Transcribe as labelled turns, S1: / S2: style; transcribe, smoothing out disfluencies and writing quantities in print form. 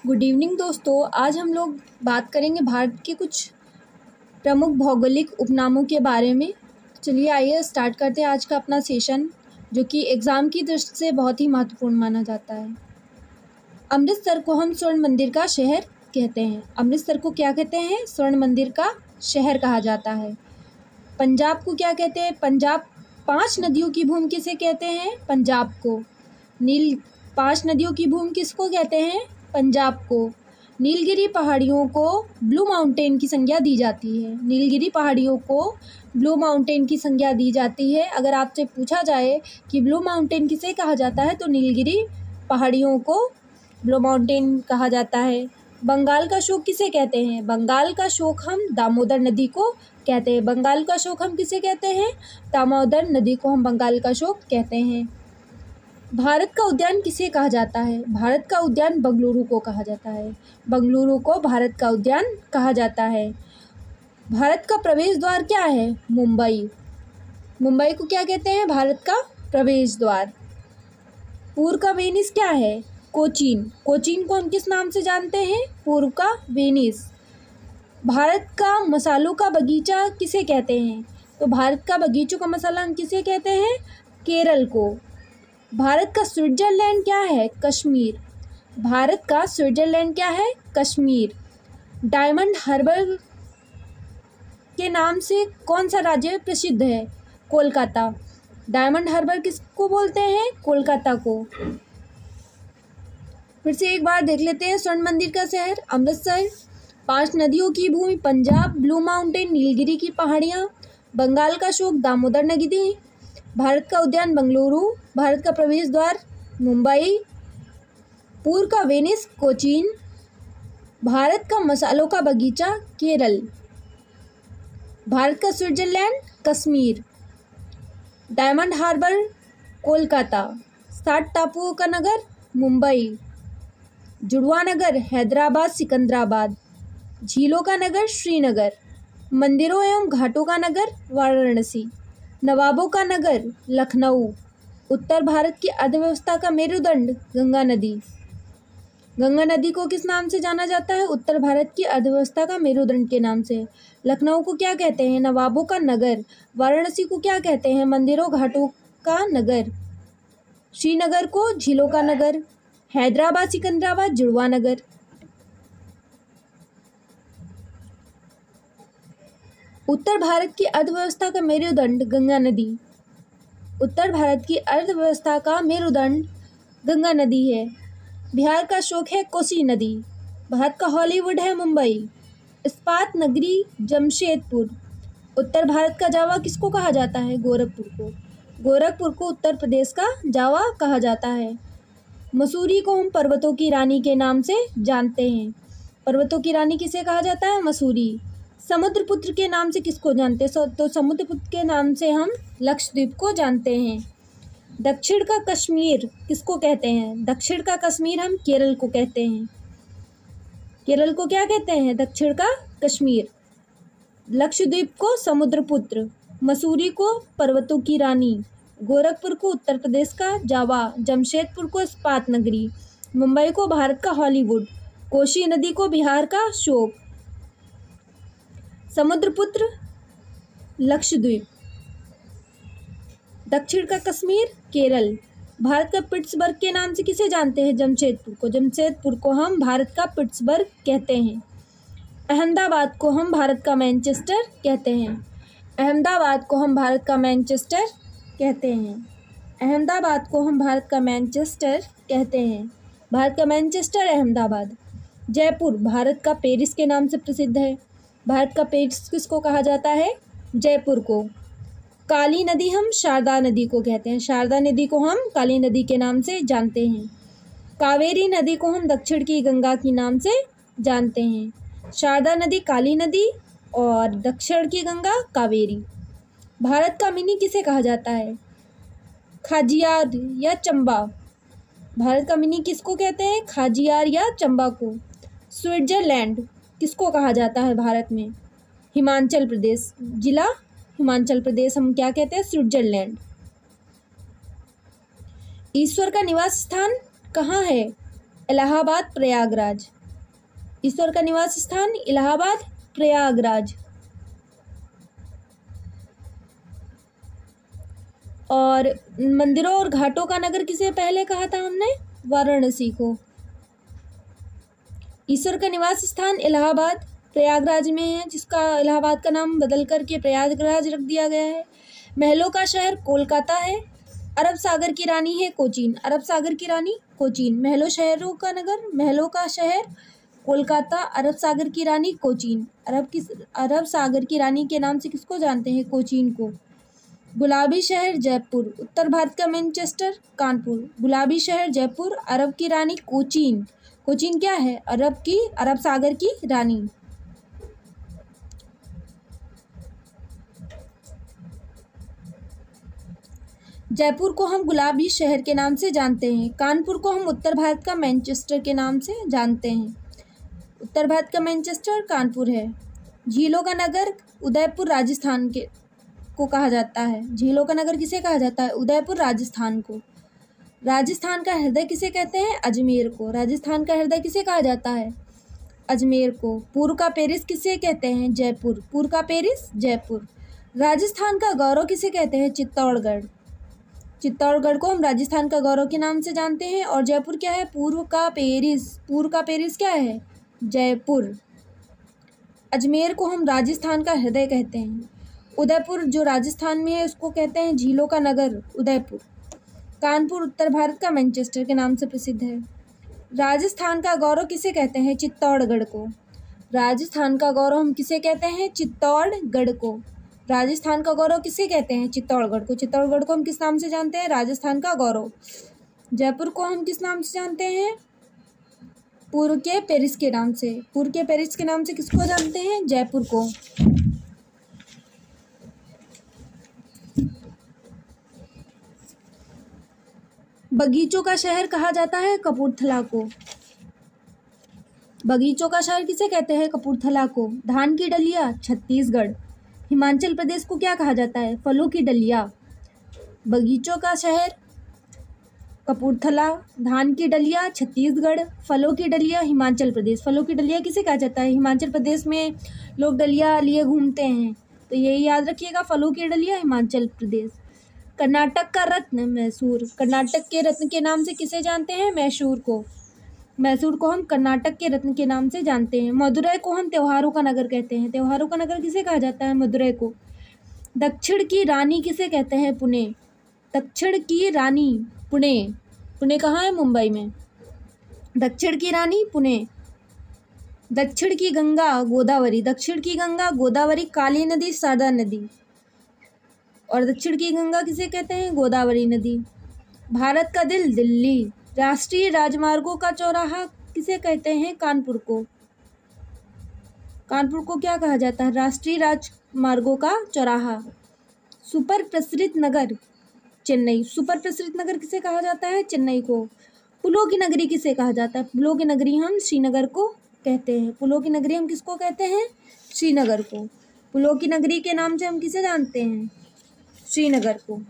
S1: Good evening दोस्तों। आज हम लोग बात करेंगे भारत के कुछ प्रमुख भौगोलिक उपनामों के बारे में। चलिए आइए स्टार्ट करते हैं आज का अपना सेशन, जो कि एग्ज़ाम की दृष्टि से बहुत ही महत्वपूर्ण माना जाता है। अमृतसर को हम स्वर्ण मंदिर का शहर कहते हैं। अमृतसर को क्या कहते हैं? स्वर्ण मंदिर का शहर कहा जाता है। पंजाब को क्या कहते हैं? पंजाब 5 नदियों की भूमि किसे कहते हैं? पंजाब को। 5 नदियों की भूमि किसको कहते हैं? पंजाब को। नीलगिरी पहाड़ियों को ब्लू माउंटेन की संज्ञा दी जाती है। नीलगिरी पहाड़ियों को ब्लू माउंटेन की संज्ञा दी जाती है। अगर आपसे पूछा जाए कि ब्लू माउंटेन किसे कहा जाता है, तो नीलगिरी पहाड़ियों को ब्लू माउंटेन कहा जाता है। बंगाल का शोक किसे कहते हैं? बंगाल का शोक हम दामोदर नदी को कहते हैं। बंगाल का शोक हम किसे कहते हैं? दामोदर नदी को हम बंगाल का शोक कहते हैं। भारत का उद्यान किसे कहा जाता है? भारत का उद्यान बंगलुरु को कहा जाता है। बंगलुरु को भारत का उद्यान कहा जाता है। भारत का प्रवेश द्वार क्या है? मुंबई। मुंबई को क्या कहते हैं? भारत का प्रवेश द्वार। पूर्व का वेनिस क्या है? कोचीन। कोचीन को हम किस नाम से जानते हैं? पूर्व का वेनिस। भारत का मसालों का बगीचा किसे कहते हैं? तो भारत का बगीचों का मसाला हम किसे कहते हैं? केरल को। भारत का स्विट्जरलैंड क्या है? कश्मीर। भारत का स्विट्जरलैंड क्या है? कश्मीर। डायमंड हार्बर के नाम से कौन सा राज्य प्रसिद्ध है? कोलकाता। डायमंड हार्बर किसको बोलते हैं? कोलकाता को। फिर से एक बार देख लेते हैं। स्वर्ण मंदिर का शहर अमृतसर, 5 नदियों की भूमि पंजाब, ब्लू माउंटेन नीलगिरी की पहाड़ियाँ, बंगाल का शोक दामोदर नदी, भारत का उद्यान बंगलुरु, भारत का प्रवेश द्वार मुंबई, पूर्व का वेनिस कोचीन, भारत का मसालों का बगीचा केरल, भारत का स्विट्जरलैंड कश्मीर, डायमंड हार्बर कोलकाता, 7 टापुओं का नगर मुंबई, जुड़वा नगर हैदराबाद सिकंदराबाद, झीलों का नगर श्रीनगर, मंदिरों एवं घाटों का नगर वाराणसी, नवाबों का नगर लखनऊ, उत्तर भारत की अर्थव्यवस्था का मेरुदंड गंगा नदी। गंगा नदी को किस नाम से जाना जाता है? उत्तर भारत की अर्थव्यवस्था का मेरुदंड के नाम से। लखनऊ को क्या कहते हैं? नवाबों का नगर। वाराणसी को क्या कहते हैं? मंदिरों घाटों का नगर। श्रीनगर को झीलों का नगर। हैदराबाद सिकंदराबाद जुड़वा नगर। उत्तर भारत की अर्थव्यवस्था का मेरुदंड गंगा नदी। उत्तर भारत की अर्थव्यवस्था का मेरुदंड गंगा नदी है। बिहार का शोक है कोसी नदी। भारत का हॉलीवुड है मुंबई। इस्पात नगरी जमशेदपुर। उत्तर भारत का जावा किसको कहा जाता है? गोरखपुर को। गोरखपुर को उत्तर प्रदेश का जावा कहा जाता है। मसूरी को हम पर्वतों की रानी के नाम से जानते हैं। पर्वतों की रानी किसे कहा जाता है? मसूरी। समुद्रपुत्र के नाम से किसको जानते हैं? तो समुद्रपुत्र के नाम से हम लक्षद्वीप को जानते हैं। दक्षिण का कश्मीर किसको कहते हैं? दक्षिण का कश्मीर हम केरल को कहते हैं। केरल को क्या कहते हैं? दक्षिण का कश्मीर। लक्षद्वीप को समुद्रपुत्र, मसूरी को पर्वतों की रानी, गोरखपुर को उत्तर प्रदेश का जावा, जमशेदपुर को इस्पात नगरी, मुंबई को भारत का हॉलीवुड, कोसी नदी को बिहार का शोक, समुद्रपुत्र लक्षद्वीप, दक्षिण का कश्मीर केरल। भारत का पिट्सबर्ग के नाम से किसे जानते हैं? जमशेदपुर को। जमशेदपुर को हम भारत का पिट्सबर्ग कहते हैं। अहमदाबाद को हम भारत का मैनचेस्टर कहते हैं। अहमदाबाद को हम भारत का मैनचेस्टर कहते हैं। अहमदाबाद को हम भारत का मैनचेस्टर कहते हैं। भारत का मैनचेस्टर अहमदाबाद। जयपुर भारत का पेरिस के नाम से प्रसिद्ध है। भारत का पेरिस किसको कहा जाता है? जयपुर को। काली नदी हम शारदा नदी को कहते हैं। शारदा नदी को हम काली नदी के नाम से जानते हैं। कावेरी नदी को हम दक्षिण की गंगा के नाम से जानते हैं। शारदा नदी काली नदी और दक्षिण की गंगा कावेरी। भारत का मिनी किसे कहा जाता है? खाजियार या चंबा। भारत का मिनी किसको कहते हैं? खाजियार या चंबा को। स्विट्जरलैंड किसको कहा जाता है भारत में? हिमाचल प्रदेश। जिला हिमाचल प्रदेश हम क्या कहते हैं? स्विट्जरलैंड। ईश्वर का निवास स्थान कहाँ है? इलाहाबाद, प्रयागराज। ईश्वर का निवास स्थान इलाहाबाद, प्रयागराज। और मंदिरों और घाटों का नगर किसे पहले कहा था हमने? वाराणसी को। ईश्वर का निवास स्थान इलाहाबाद, प्रयागराज में है, जिसका इलाहाबाद का नाम बदल करके प्रयागराज रख दिया गया है। महलों का शहर कोलकाता है। अरब सागर की रानी है कोचीन। अरब सागर की रानी कोचीन। शहरों का नगर, महलों का शहर कोलकाता, अरब सागर की रानी कोचीन। अरब सागर की रानी के नाम से किसको जानते हैं? कोचीन को। गुलाबी शहर जयपुर। उत्तर भारत का मैनचेस्टर, कानपुर। गुलाबी शहर जयपुर। अरब की रानी कोचीन। कोचीन क्या है? अरब सागर की रानी। जयपुर को हम गुलाबी शहर के नाम से जानते हैं। कानपुर को हम उत्तर भारत का मैनचेस्टर के नाम से जानते हैं। उत्तर भारत का मैनचेस्टर कानपुर है। झीलों का नगर उदयपुर, राजस्थान को कहा जाता है। झीलों का नगर किसे कहा जाता है? उदयपुर, राजस्थान को। राजस्थान का हृदय किसे कहते हैं? अजमेर को। राजस्थान का हृदय किसे कहा जाता है? अजमेर को। पूर्व का पेरिस किसे कहते हैं? जयपुर। पूर्व का पेरिस, जयपुर। राजस्थान का गौरव किसे कहते हैं? चित्तौड़गढ़। चित्तौड़गढ़ को हम राजस्थान का गौरव के नाम से जानते हैं। और जयपुर क्या है? पूर्व का पेरिस। पूर्व का पेरिस क्या है? जयपुर। अजमेर को हम राजस्थान का हृदय कहते हैं। उदयपुर जो राजस्थान में है उसको कहते हैं झीलों का नगर, उदयपुर। कानपुर उत्तर भारत का मैनचेस्टर के नाम से प्रसिद्ध है। राजस्थान का गौरव किसे कहते हैं? चित्तौड़गढ़ को। राजस्थान का गौरव हम किसे कहते हैं? चित्तौड़गढ़ को। राजस्थान का गौरव किसे कहते हैं? चित्तौड़गढ़ को। चित्तौड़गढ़ को हम किस नाम से जानते हैं? राजस्थान का गौरव। जयपुर को हम किस नाम से जानते हैं? पूर्व के पेरिस के नाम से। पूर्व के पेरिस के नाम से किसको जानते हैं? जयपुर को। बगीचों का शहर कहा जाता है कपूरथला को। बगीचों का शहर किसे कहते हैं? कपूरथला को। धान की डलिया, छत्तीसगढ़। हिमाचल प्रदेश को क्या कहा जाता है? फलों की डलिया। बगीचों का शहर कपूरथला, धान की डलिया छत्तीसगढ़, फलों की डलिया हिमाचल प्रदेश। फलों की डलिया किसे कहा जाता है? हिमाचल प्रदेश में लोग डलिया लिए घूमते हैं, तो यही याद रखिएगा, फलों की डलिया हिमाचल प्रदेश। कर्नाटक का रत्न मैसूर। कर्नाटक के रत्न के नाम से किसे जानते हैं? मैसूर को। मैसूर को हम कर्नाटक के रत्न के नाम से जानते हैं। मदुरै को हम त्योहारों का नगर कहते हैं। त्योहारों का नगर किसे कहा जाता है? मदुरै को। दक्षिण की रानी किसे कहते हैं? पुणे। दक्षिण की रानी पुणे। पुणे कहाँ है? मुंबई में। दक्षिण की रानी पुणे। दक्षिण की गंगा गोदावरी। दक्षिण की गंगा गोदावरी, काली नदी, शारदा नदी। और दक्षिण की गंगा किसे कहते हैं? गोदावरी नदी। भारत का दिल दिल्ली। राष्ट्रीय राजमार्गों का चौराहा किसे कहते हैं? कानपुर को। कानपुर को क्या कहा जाता है? राष्ट्रीय राजमार्गों का चौराहा। सुपर प्रसिद्ध नगर चेन्नई। सुपर प्रसिद्ध नगर किसे कहा जाता है? चेन्नई को। पुलों की नगरी किसे कहा जाता है? पुलों की नगरी हम श्रीनगर को कहते हैं। पुलों की नगरी हम किसको कहते हैं? श्रीनगर को। पुलों की नगरी के नाम से हम किसे जानते हैं? श्रीनगर को।